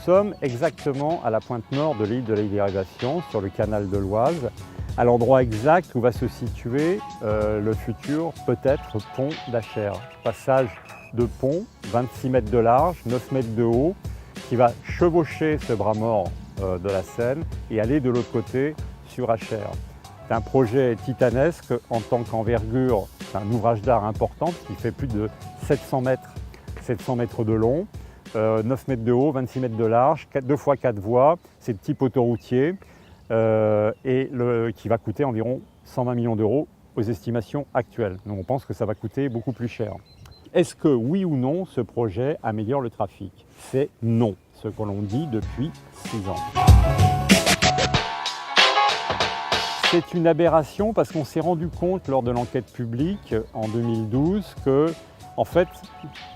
sommes exactement à la pointe nord de l'île de l'Irrigation, sur le canal de l'Oise, à l'endroit exact où va se situer le futur, peut-être, pont d'Achères. Passage de pont, 26 mètres de large, 9 mètres de haut, qui va chevaucher ce bras mort de la Seine et aller de l'autre côté sur Achères. C'est un projet titanesque en tant qu'envergure, c'est un ouvrage d'art important qui fait plus de 700 mètres de long, 9 mètres de haut, 26 mètres de large, 2 fois 4 voies, c'est de type autoroutier qui va coûter environ 120 millions d'euros aux estimations actuelles. Donc on pense que ça va coûter beaucoup plus cher. Est-ce que oui ou non ce projet améliore le trafic? C'est non, ce que l'on dit depuis 6 ans. C'est une aberration parce qu'on s'est rendu compte lors de l'enquête publique en 2012 que, en fait,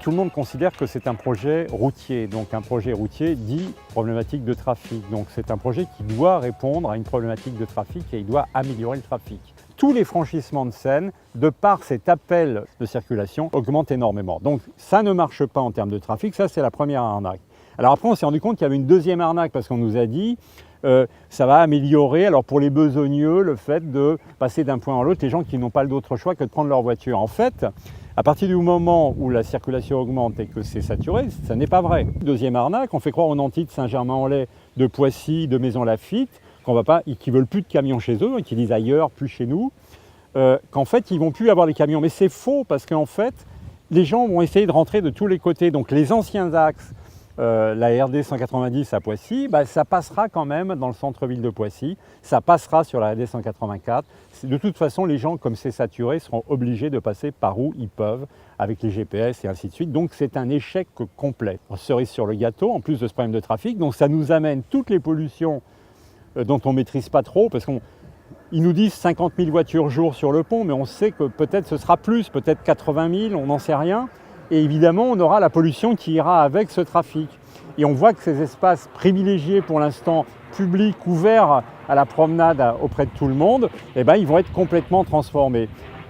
tout le monde considère que c'est un projet routier. Donc un projet routier dit problématique de trafic. Donc c'est un projet qui doit répondre à une problématique de trafic et il doit améliorer le trafic. Tous les franchissements de Seine, de par cet appel de circulation, augmentent énormément. Donc ça ne marche pas en termes de trafic, ça c'est la première arnaque. Alors après on s'est rendu compte qu'il y avait une deuxième arnaque parce qu'on nous a dit ça va améliorer, alors pour les besogneux, le fait de passer d'un point à l'autre, les gens qui n'ont pas d'autre choix que de prendre leur voiture. En fait, à partir du moment où la circulation augmente et que c'est saturé, ça n'est pas vrai. Deuxième arnaque, on fait croire aux nantis de Saint-Germain-en-Laye, de Poissy, de Maisons-Laffitte, qui ne veulent plus de camions chez eux, qui disent ailleurs, plus chez nous, qu'en fait, ils ne vont plus avoir les camions. Mais c'est faux, parce qu'en fait, les gens vont essayer de rentrer de tous les côtés. Donc les anciens axes, la RD 190 à Poissy, ça passera quand même dans le centre-ville de Poissy, ça passera sur la RD 184. De toute façon, les gens, comme c'est saturé, seront obligés de passer par où ils peuvent, avec les GPS et ainsi de suite. Donc c'est un échec complet. Cerise sur le gâteau, en plus de ce problème de trafic, donc ça nous amène toutes les pollutions dont on ne maîtrise pas trop, parce qu'ils nous disent 50 000 voitures jour sur le pont, mais on sait que peut-être ce sera plus, peut-être 80 000, on n'en sait rien. Et évidemment, on aura la pollution qui ira avec ce trafic. Et on voit que ces espaces privilégiés pour l'instant, publics, ouverts à la promenade auprès de tout le monde, ils vont être complètement transformés.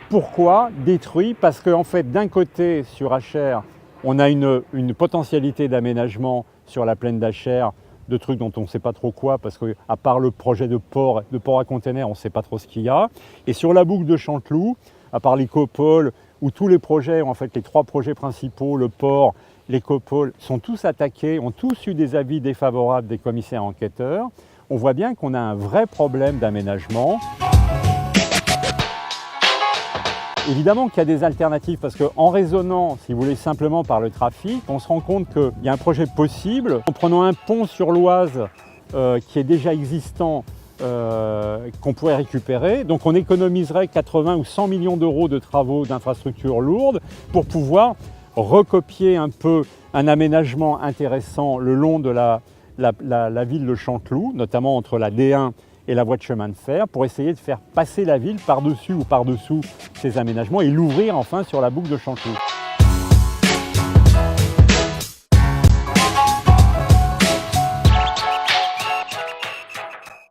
Pourquoi détruits? Parce qu'en fait, d'un côté, sur Achères, on a une potentialité d'aménagement sur la plaine d'Achères, de trucs dont on ne sait pas trop quoi, parce qu'à part le projet de port à containers, on ne sait pas trop ce qu'il y a. Et sur la boucle de Chanteloup, à part l'écopole, où tous les projets, en fait les 3 projets principaux, le port, l'écopole, sont tous attaqués, ont tous eu des avis défavorables des commissaires enquêteurs, on voit bien qu'on a un vrai problème d'aménagement. Évidemment qu'il y a des alternatives parce qu'en raisonnant, si vous voulez, simplement par le trafic, on se rend compte qu'il y a un projet possible. En prenant un pont sur l'Oise qui est déjà existant, qu'on pourrait récupérer, donc on économiserait 80 ou 100 millions d'euros de travaux d'infrastructures lourdes pour pouvoir recopier un peu un aménagement intéressant le long de la ville de Chanteloup, notamment entre la D1 et la voie de chemin de fer, pour essayer de faire passer la ville par-dessus ou par-dessous ces aménagements et l'ouvrir enfin sur la boucle de Chanteloup.